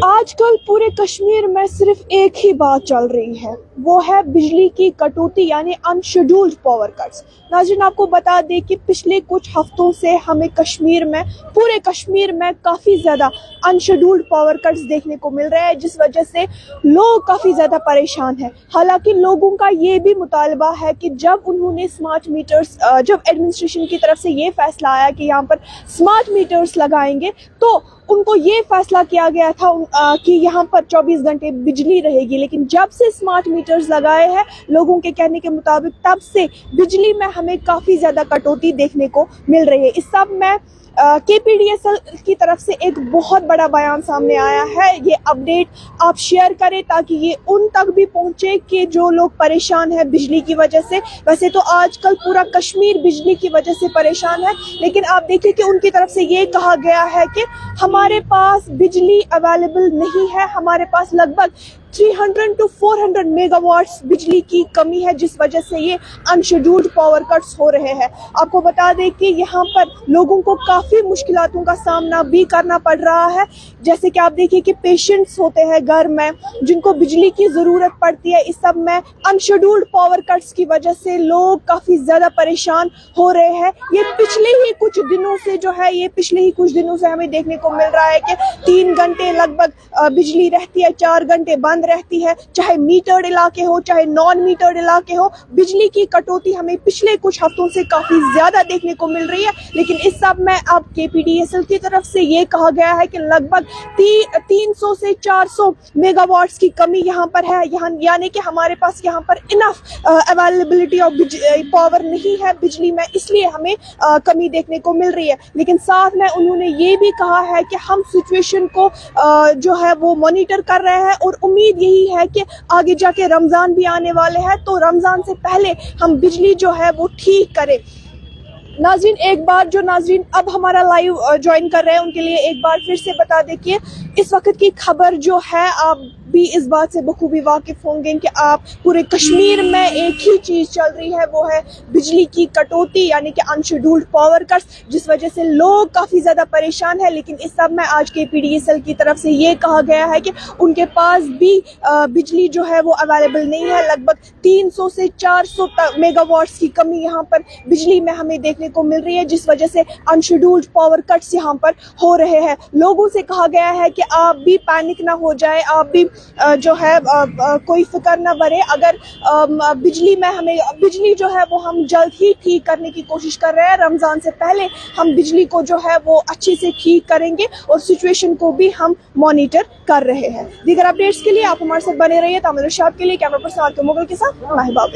آج کل پورے کشمیر میں صرف ایک ہی بات چل رہی ہے، وہ ہے بجلی کی کٹوتی یعنی ان شیڈولڈ پاور کٹس۔ ناظرین، آپ کو بتا دیں کہ پچھلے کچھ ہفتوں سے ہمیں پورے کشمیر میں کافی زیادہ ان شیڈولڈ پاور کٹس دیکھنے کو مل رہے ہیں، جس وجہ سے لوگ کافی زیادہ پریشان ہیں۔ حالانکہ لوگوں کا یہ بھی مطالبہ ہے کہ جب انہوں نے جب ایڈمنسٹریشن کی طرف سے یہ فیصلہ آیا کہ یہاں پر اسمارٹ میٹرز لگائیں گے، تو ان کو یہ فیصلہ کیا گیا تھا کہ یہاں پر 24 گھنٹے بجلی رہے گی، لیکن جب سے اسمارٹ میٹرز لگائے ہیں لوگوں کے کہنے کے مطابق، تب سے بجلی میں ہمیں کافی زیادہ کٹوتی دیکھنے کو مل رہی ہے۔ اس سب میں KPDSL کی طرف سے ایک بہت بڑا بیان سامنے آیا ہے۔ یہ اپڈیٹ آپ شیئر کریں تاکہ یہ ان تک بھی پہنچے کہ جو لوگ پریشان ہیں بجلی کی وجہ سے۔ ویسے تو آج کل پورا کشمیر بجلی کی وجہ سے پریشان ہے، لیکن آپ دیکھیں کہ ان کی طرف سے یہ کہا گیا ہے کہ ہمارے پاس بجلی اویلیبل نہیں ہے، ہمارے پاس لگ بھگ 300 to 400 میگا واٹس بجلی کی کمی ہے، جس وجہ سے یہ ان شیڈولڈ پاور کٹس ہو رہے ہیں۔ آپ کو بتا دیں کہ یہاں پر لوگوں کو کافی مشکلاتوں کا سامنا بھی کرنا پڑ رہا ہے، جیسے کہ آپ دیکھیں کہ پیشنٹس ہوتے ہیں گھر میں جن کو بجلی کی ضرورت پڑتی ہے۔ اس سب میں ان شیڈولڈ پاور کٹس کی وجہ سے لوگ کافی زیادہ پریشان ہو رہے ہیں۔ یہ پچھلے ہی کچھ دنوں سے ہمیں دیکھنے کو مل رہا ہے کہ 3 گھنٹے لگ بھگ بجلی رہتی ہے، 4 گھنٹے بند رہتی ہے، چاہے میٹرڈ علاقے ہو چاہے نان میٹرڈ علاقے ہو۔ بجلی کی کٹوتی ہمیں پچھلے کچھ ہفتوں سے کافی زیادہ دیکھنے کو مل رہی ہے، لیکن اس سب میں اب KPDSL کی طرف سے یہ کہا گیا ہے کہ لگ بھگ 300 سے 400 میگا واٹس کی کمی یہاں پر ہے، یعنی کہ ہمارے پاس یہاں پر انف اویلیبلٹی آف پاور نہیں ہے بجلی میں، اس لیے ہمیں کمی دیکھنے کو مل رہی ہے۔ لیکن ساتھ میں انہوں نے یہ بھی کہا ہے کہ ہم سچویشن کو جو ہے وہ مانیٹر کر رہے ہیں، اور امید یہی ہے کہ آگے جا کے رمضان بھی آنے والے ہیں، تو رمضان سے پہلے ہم بجلی جو ہے وہ ٹھیک کریں۔ ناظرین، ایک بار جو ناظرین اب ہمارا لائیو جوائن کر رہے ہیں ان کے لیے ایک بار پھر سے بتا دیں کہ اس وقت کی خبر جو ہے، آپ بھی اس بات سے بخوبی واقف ہوں گے کہ آپ پورے کشمیر میں ایک ہی چیز چل رہی ہے، وہ ہے بجلی کی کٹوتی یعنی کہ ان شیڈولڈ پاور کٹس، جس وجہ سے لوگ کافی زیادہ پریشان ہیں۔ لیکن اس سب میں آج KPDSL کی طرف سے یہ کہا گیا ہے کہ ان کے پاس بھی بجلی جو ہے وہ اویلیبل نہیں ہے، لگ بھگ 300 سے 400 میگا واٹس کی کمی یہاں پر بجلی میں ہمیں دیکھنے کو مل رہی ہے، جس وجہ سے ان شیڈولڈ پاور کٹس یہاں پر ہو رہے ہیں۔ لوگوں سے کہا گیا ہے کہ آپ بھی پینک نہ ہو جائے، آپ بھی جو ہے کوئی فکر نہ برے۔ اگر بجلی جو ہے وہ ہم جلد ہی ٹھیک کرنے کی کوشش کر رہے ہیں، رمضان سے پہلے ہم بجلی کو جو ہے وہ اچھے سے ٹھیک کریں گے، اور سچویشن کو بھی ہم مانیٹر کر رہے ہیں۔ دیگر اپڈیٹس کے لیے آپ ہمارے ساتھ بنے رہیے۔ تامل ارشاد کے لیے کیمرہ پرسن مغل کے ساتھ ماہبہ۔